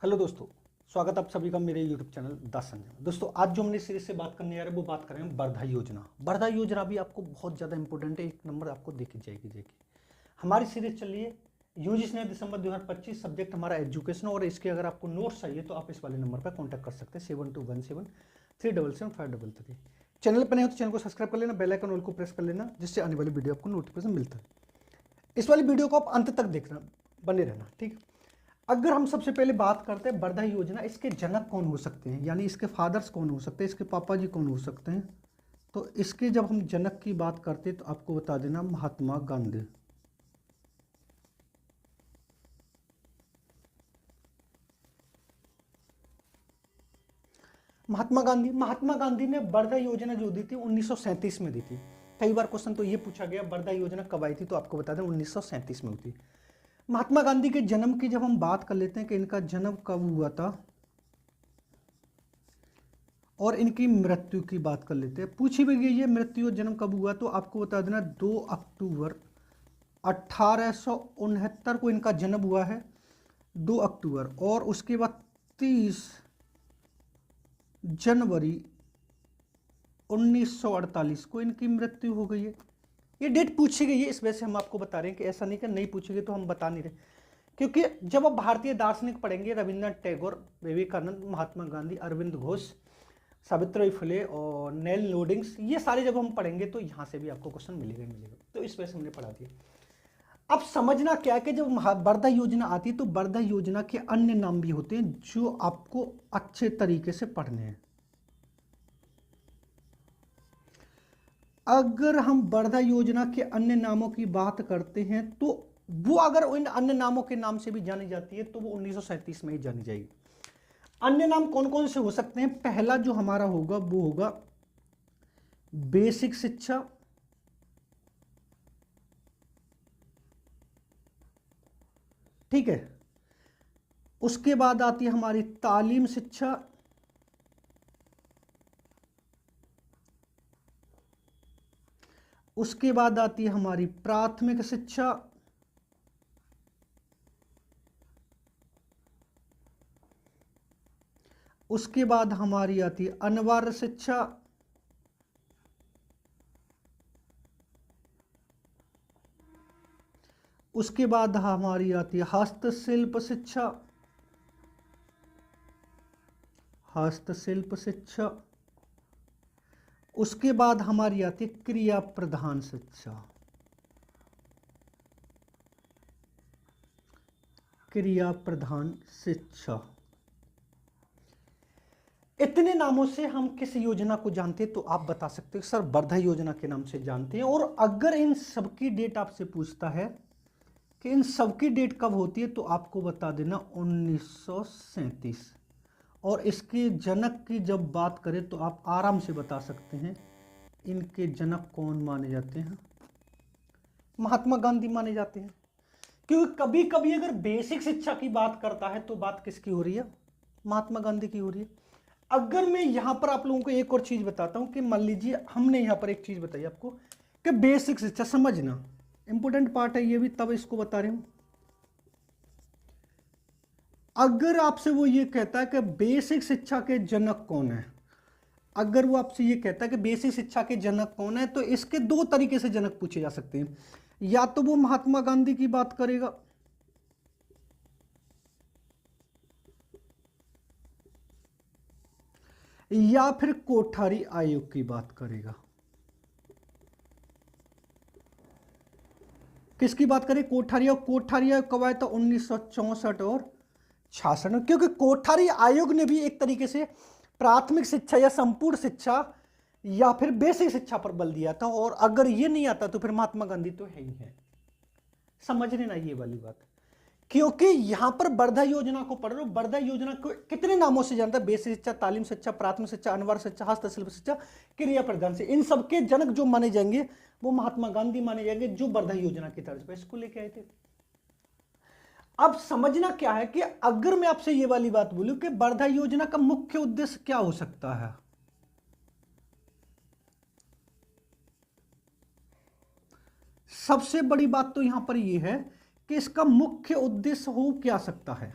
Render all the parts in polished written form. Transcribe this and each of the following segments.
Hello दोस्तों, स्वागत आप सभी का मेरे यूट्यूब चैनल 10 संजय में। दोस्तों आज जो हमने सीरीज से बात करने जा रहे हैं वो बात कर रहे हैं वर्धा योजना। वर्धा योजना भी आपको बहुत ज़्यादा इंपॉर्टेंट है, एक नंबर आपको देखी जाएगी। हमारी सीरीज चल रही है यूजीसी ने दिसंबर 2025, सब्जेक्ट हमारा एजुकेशन। और इसके अगर आपको नोट्स चाहिए तो आप इस वाले नंबर पर कॉन्टैक्ट कर सकते हैं 7217377533। चैनल पर नहीं हो तो चैनल को सब्सक्राइब कर लेना, बेल आइकन ऑल को प्रेस कर लेना, जिससे आने वाली वीडियो आपको नोटिफिकेशन मिलता है। इस वाली वीडियो को आप अंत तक देखना, बने रहना, ठीक। अगर हम सबसे पहले बात करते हैं वर्धा योजना, इसके जनक कौन हो सकते हैं, यानी इसके फादर्स कौन हो सकते हैं, इसके पापा जी कौन हो सकते हैं। तो इसके जब हम जनक की बात करते हैं तो आपको बता देना महात्मा गांधी। महात्मा गांधी ने वर्धा योजना जो दी थी 1937 में दी थी। कई बार क्वेश्चन तो ये पूछा गया वर्धा योजना कब आई थी, तो आपको बता दें 1937 में हुई थी। महात्मा गांधी के जन्म की जब हम बात कर लेते हैं कि इनका जन्म कब हुआ था और इनकी मृत्यु की बात कर लेते हैं। पूछी भी गई है मृत्यु और जन्म कब हुआ, तो आपको बता देना 2 अक्टूबर 1869 को इनका जन्म हुआ है, 2 अक्टूबर। और उसके बाद 30 जनवरी 1948 को इनकी मृत्यु हो गई है। ये डेट पूछी गई है, इस वजह से हम आपको बता रहे हैं कि ऐसा नहीं कि नहीं पूछी गई तो हम बता नहीं रहे, क्योंकि जब आप भारतीय दार्शनिक पढ़ेंगे रविन्द्रनाथ टैगोर, विवेकानंद, महात्मा गांधी, अरविंद घोष, सावित्रीबाई फुले और नेल लोडिंग्स, ये सारे जब हम पढ़ेंगे तो यहाँ से भी आपको क्वेश्चन मिलेगा। तो इस वजह से हमने पढ़ा दिया। अब समझना क्या है कि जब वर्धा योजना आती है तो वर्धा योजना के अन्य नाम भी होते हैं जो आपको अच्छे तरीके से पढ़ने हैं। अगर हम वर्धा योजना के अन्य नामों की बात करते हैं तो वो अगर इन अन्य नामों के नाम से भी जानी जाती है तो वो 1937 में ही जानी जाएगी। अन्य नाम कौन कौन से हो सकते हैं? पहला जो हमारा होगा वो होगा बेसिक शिक्षा, ठीक है। उसके बाद आती है हमारी तालीम शिक्षा, उसके बाद आती है हमारी प्राथमिक शिक्षा, उसके बाद हमारी आती है अनिवार्य शिक्षा, उसके बाद हमारी आती है हस्तशिल्प शिक्षा, उसके बाद हमारी आती है क्रिया प्रधान शिक्षा, इतने नामों से हम किस योजना को जानते हैं तो आप बता सकते हो सर वर्धा योजना के नाम से जानते हैं। और अगर इन सबकी डेट आपसे पूछता है कि इन सबकी डेट कब होती है तो आपको बता देना 1937। और इसके जनक की जब बात करें तो आप आराम से बता सकते हैं इनके जनक कौन माने जाते हैं, महात्मा गांधी माने जाते हैं। क्योंकि कभी कभी अगर बेसिक शिक्षा की बात करता है तो बात किसकी हो रही है? महात्मा गांधी की हो रही है। अगर मैं यहां पर आप लोगों को एक और चीज बताता हूं कि मान लीजिए हमने यहां पर एक चीज बताई आपको कि बेसिक शिक्षा, समझना इंपॉर्टेंट पार्ट है ये भी, तब इसको बता रहे हूं। अगर आपसे वो ये कहता है कि बेसिक शिक्षा के जनक कौन है, अगर वो आपसे ये कहता है कि बेसिक शिक्षा के जनक कौन है, तो इसके 2 तरीके से जनक पूछे जा सकते हैं। या तो वो महात्मा गांधी की बात करेगा, या फिर कोठारी आयोग की बात करेगा। किसकी बात करें? कोठारी आयोग। कोठारी आयोग कब आया था? 1964 और 66 में। क्योंकि कोठारी आयोग ने भी एक तरीके से प्राथमिक शिक्षा या संपूर्ण शिक्षा या फिर बेसिक शिक्षा पर बल दिया था। और अगर ये नहीं आता तो फिर महात्मा गांधी तो है ही है। समझ लेना ये वाली बात, क्योंकि यहां पर वर्धा योजना को पढ़ रहे हो। वर्धा योजना को कितने नामों से जानता है? बेसिक शिक्षा, तालीम शिक्षा, प्राथमिक शिक्षा, अनिवार्य शिक्षा, हस्तशिल्प शिक्षा, क्रिया प्रधान से। इन सबके जनक जो माने जाएंगे वो महात्मा गांधी माने जाएंगे, जो वर्धा योजना की तर्ज पर इसको लेके आए थे। अब समझना क्या है कि अगर मैं आपसे ये वाली बात बोलूं कि वर्धा योजना का मुख्य उद्देश्य क्या हो सकता है, सबसे बड़ी बात तो यहां पर यह है कि इसका मुख्य उद्देश्य हो क्या सकता है।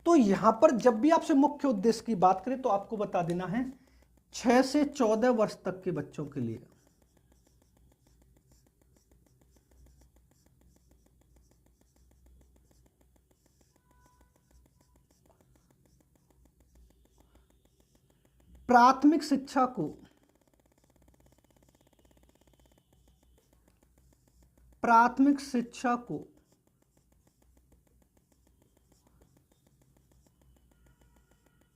तो यहां पर जब भी आपसे मुख्य उद्देश्य की बात करें तो आपको बता देना है 6 से 14 वर्ष तक के बच्चों के लिए। प्राथमिक शिक्षा को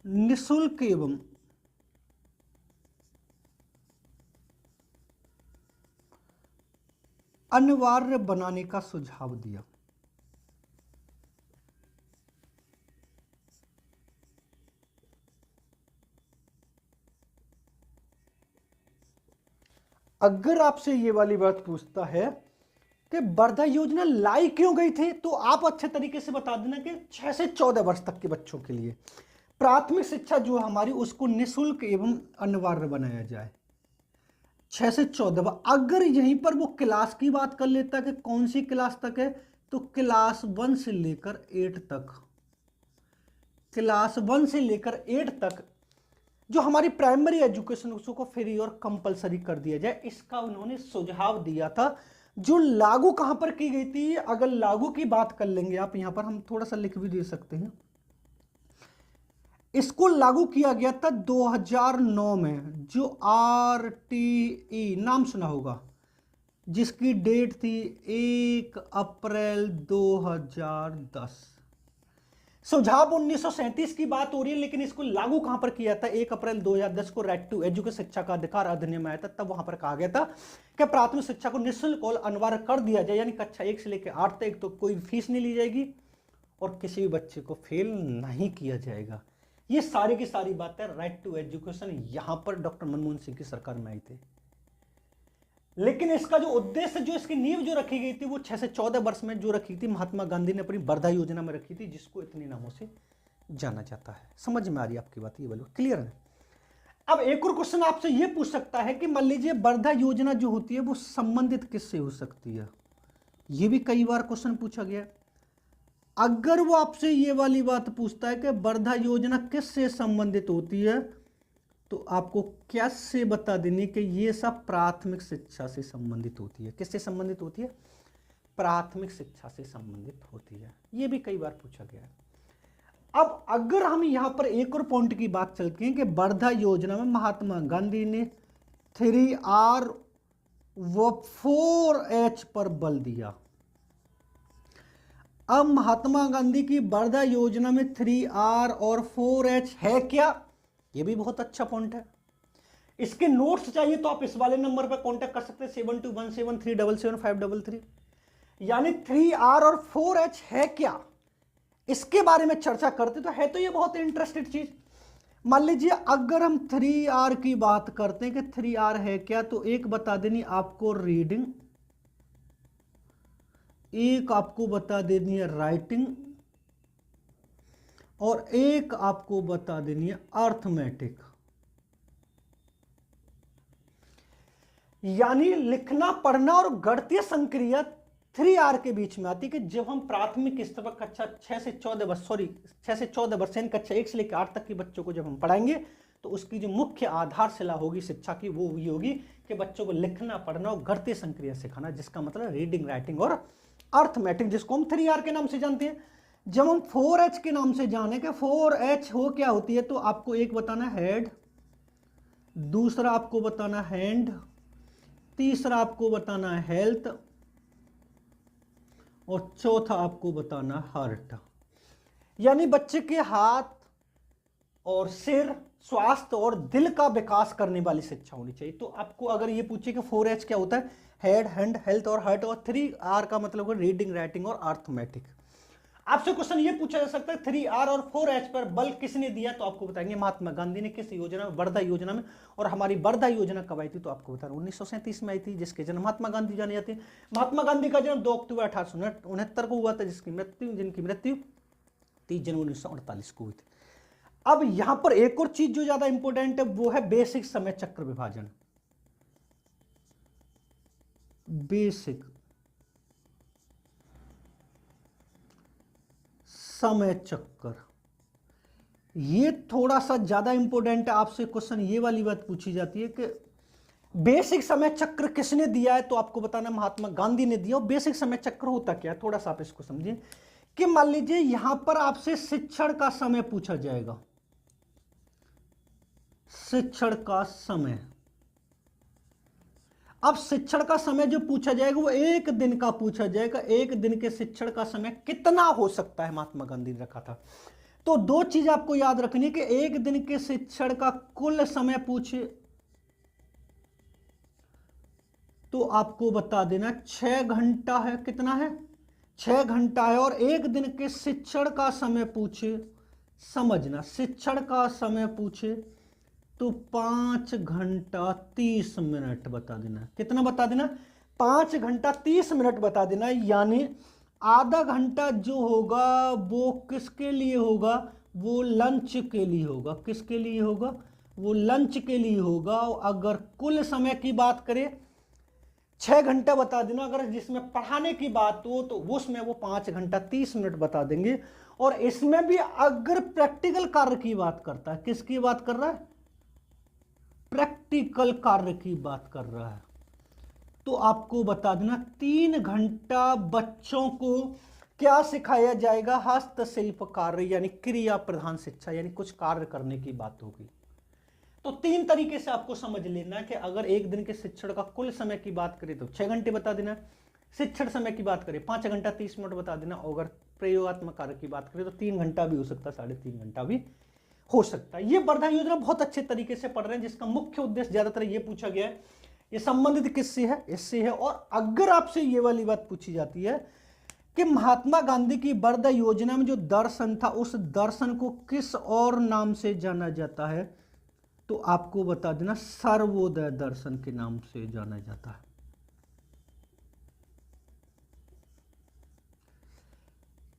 निःशुल्क एवं अनिवार्य बनाने का सुझाव दिया। अगर आपसे ये वाली बात पूछता है कि वर्धा योजना लाई क्यों गई थी, तो आप अच्छे तरीके से बता देना कि 6 से 14 वर्ष तक के बच्चों के लिए प्राथमिक शिक्षा जो हमारी उसको निःशुल्क एवं अनिवार्य बनाया जाए। 6 से 14। अगर यहीं पर वो क्लास की बात कर लेता कि कौन सी क्लास तक है, तो क्लास 1 से लेकर 8 तक, क्लास 1 से लेकर 8 तक जो हमारी प्राइमरी एजुकेशन उसको फ्री और कंपलसरी कर दिया जाए, इसका उन्होंने सुझाव दिया था। जो लागू कहां पर की गई थी, अगर लागू की बात कर लेंगे आप, यहां पर हम थोड़ा सा लिख भी दे सकते हैं। इसको लागू किया गया था 2009 में, जो RTE नाम सुना होगा, जिसकी डेट थी 1 अप्रैल 2010। सुझाव 1937 की बात हो रही है, लेकिन इसको लागू कहां पर किया था? 1 अप्रैल 2010 को राइट टू एजुकेशन, शिक्षा का अधिकार अधिनियम आया था, तब वहां पर कहा गया था कि प्राथमिक शिक्षा को निःशुल्क और अनिवार्य कर दिया जाए, यानी कक्षा 1 से लेकर 8 तक तो कोई फीस नहीं ली जाएगी और किसी भी बच्चे को फेल नहीं किया जाएगा। ये सारी की सारी बातें राइट टू एजुकेशन यहां पर डॉक्टर मनमोहन सिंह की सरकार में आई थी। लेकिन इसका जो उद्देश्य, जो इसकी नींव जो रखी गई थी, वो 6 से 14 वर्ष में जो रखी थी, महात्मा गांधी ने अपनी वर्धा योजना में रखी थी, जिसको इतने नामों से जाना जाता है। समझ में आ रही है आपकी बात? ये बोलो क्लियर है। अब एक और क्वेश्चन आपसे ये पूछ सकता है कि मान लीजिए वर्धा योजना जो होती है वो संबंधित किससे हो सकती है? ये भी कई बार क्वेश्चन पूछा गया। अगर वो आपसे ये वाली बात पूछता है कि वर्धा योजना किससे संबंधित होती है, तो आपको कैसे बता देनी कि ये सब प्राथमिक शिक्षा से संबंधित होती है। किससे संबंधित होती है? प्राथमिक शिक्षा से संबंधित होती है। ये भी कई बार पूछा गया है। अब अगर हम यहां पर एक और पॉइंट की बात चलती है कि वर्धा योजना में महात्मा गांधी ने 3R व 4H पर बल दिया। अब महात्मा गांधी की वर्धा योजना में 3R और 4H है क्या? ये भी बहुत अच्छा पॉइंट है। इसके नोट्स चाहिए तो आप इस वाले नंबर पर कांटेक्ट कर सकते हैं 7217377533। यानी 3R और 4H है क्या, इसके बारे में चर्चा करते तो है। तो ये बहुत इंटरेस्टेड चीज। मान लीजिए अगर हम 3R की बात करते हैं कि 3R है क्या, तो एक बता देनी आपको रीडिंग, एक आपको बता देनी है राइटिंग, और एक आपको बता देनी है अर्थमेटिक। यानी लिखना, पढ़ना और गणितीय संक्रिया 3R के बीच में आती है। कि जब हम प्राथमिक स्तर पर कक्षा 6 से 14 वर्ष, 6 से 14 वर्ष कक्षा 1 से लेकर 8 तक के बच्चों को जब हम पढ़ाएंगे, तो उसकी जो मुख्य आधारशिला होगी शिक्षा की, वो ये होगी कि बच्चों को लिखना, पढ़ना और गणितीय संक्रिया सिखाना, जिसका मतलब रीडिंग, राइटिंग और अर्थमेटिक, जिसको हम 3R के नाम से जानते हैं। जब हम 4H के नाम से जाने के 4H हो क्या होती है, तो आपको एक बताना हेड, दूसरा आपको बताना हैंड, तीसरा आपको बताना है हेल्थ, और चौथा आपको बताना हार्ट। यानी बच्चे के हाथ और सिर, स्वास्थ्य और दिल का विकास करने वाली शिक्षा होनी चाहिए। तो आपको अगर ये पूछे कि 4H क्या होता है, हेड, हैंड, हेल्थ और हार्ट, और 3R का मतलब है रीडिंग, राइटिंग और अर्थमेटिक। आपसे क्वेश्चन ये पूछा जा सकता है 3R और 4H पर बल किसने दिया, तो आपको बताएंगे महात्मा गांधी ने। किस योजना में? वर्धा योजना में। और हमारी वर्धा योजना कब आई थी, तो आपको बता रहा हूं 1937 में आई थी, जिसके जन्म महात्मा गांधी जाने जाते हैं। महात्मा गांधी का जन्म 2 अक्टूबर 1869 को हुआ था, जिनकी मृत्यु 30 जनवरी 1948 को हुई थी। अब यहां पर एक और चीज जो ज्यादा इंपॉर्टेंट है, वो है बेसिक समय चक्र विभाजन। बेसिक समय चक्र ये थोड़ा सा ज्यादा इंपॉर्टेंट है, आपसे क्वेश्चन ये वाली बात पूछी जाती है कि बेसिक समय चक्र किसने दिया है, तो आपको बताना महात्मा गांधी ने दिया। और बेसिक समय चक्र होता क्या है, थोड़ा सा आप इसको समझिए कि मान लीजिए यहां पर आपसे शिक्षण का समय पूछा जाएगा, शिक्षण का समय। अब शिक्षण का समय जो पूछा जाएगा वो एक दिन का पूछा जाएगा, एक दिन के शिक्षण का समय कितना हो सकता है, महात्मा गांधी ने रखा था। तो दो चीज आपको याद रखनी कि एक दिन के शिक्षण का कुल समय पूछे तो आपको बता देना 6 घंटा है। कितना है? 6 घंटा है। और एक दिन के शिक्षण का समय पूछे, समझना, शिक्षण का समय पूछे तो 5 घंटा 30 मिनट बता देना। कितना बता देना? 5 घंटा 30 मिनट बता देना। यानी आधा घंटा जो होगा वो किसके लिए होगा? वो लंच के लिए होगा। किसके लिए होगा? वो लंच के लिए होगा। अगर कुल समय की बात करें 6 घंटा बता देना। अगर जिसमें पढ़ाने की बात हो तो उसमें वो 5 घंटा 30 मिनट बता देंगे। और इसमें भी अगर प्रैक्टिकल कार्य की बात करता है, किसकी बात कर रहा है? प्रैक्टिकल कार्य की बात कर रहा है, तो आपको बता देना 3 घंटा बच्चों को क्या सिखाया जाएगा? हस्तशिल्प कार्य, यानी क्रिया प्रधान शिक्षा, यानी कुछ कार्य करने की बात होगी। तो 3 तरीके से आपको समझ लेना कि अगर एक दिन के शिक्षण का कुल समय की बात करें तो 6 घंटे बता देना, शिक्षण समय की बात करें 5 घंटा 30 मिनट बता देना, और अगर प्रयोगात्मक कार्य की बात करें तो 3 घंटा भी हो सकता है, 3.5 घंटा भी हो सकता है। ये वर्धा योजना बहुत अच्छे तरीके से पढ़ रहे हैं, जिसका मुख्य उद्देश्य ज्यादातर ये पूछा गया है, ये संबंधित किससे है? इससे है। और अगर आपसे ये वाली बात पूछी जाती है कि महात्मा गांधी की वर्धा योजना में जो दर्शन था, उस दर्शन को किस और नाम से जाना जाता है, तो आपको बता देना सर्वोदय दर्शन के नाम से जाना जाता है।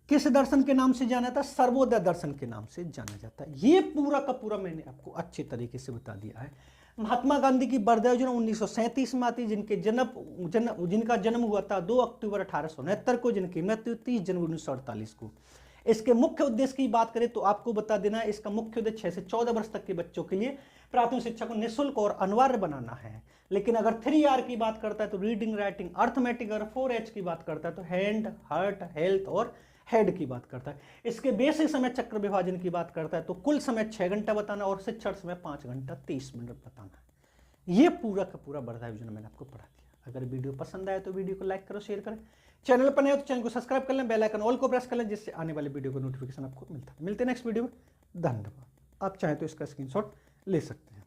किस दर्शन के नाम से जाना था? सर्वोदय दर्शन के नाम से जाना जाता है। ये पूरा का पूरा मैंने आपको अच्छे तरीके से बता दिया है। महात्मा गांधी की वर्धा योजना 1937 में आती, जिनका जन्म हुआ था 2 अक्टूबर 1869 को, जिनकी मृत्यु 30 जनवरी 1948 को। इसके मुख्य उद्देश्य की बात करें तो आपको बता देना है, इसका मुख्य उद्देश्य 6 से 14 वर्ष तक के बच्चों के लिए प्राथमिक शिक्षा को निःशुल्क और अनिवार्य बनाना है। लेकिन अगर 3R की बात करता है तो रीडिंग, राइटिंग, अर्थमेटिक, और 4H की बात करता है तो हैंड, हार्ट, हेल्थ और हेड की बात करता है। इसके बेसिक समय चक्र विभाजन की बात करता है तो कुल समय 6 घंटा बताना और शिक्षण समय 5 घंटा 30 मिनट बताना है। ये पूरा का पूरा वर्धा योजना मैंने आपको पढ़ा दिया। अगर वीडियो पसंद आए तो वीडियो को लाइक करो, शेयर करें। चैनल पर नए हो तो चैनल को सब्सक्राइब कर लें, बेल आइकन ऑल को प्रेस कर लें, जिससे आने वाले वीडियो का नोटिफिकेशन आपको मिलता है। मिलते हैं नेक्स्ट वीडियो में। धन्यवाद। आप चाहें तो इसका स्क्रीनशॉट ले सकते हैं।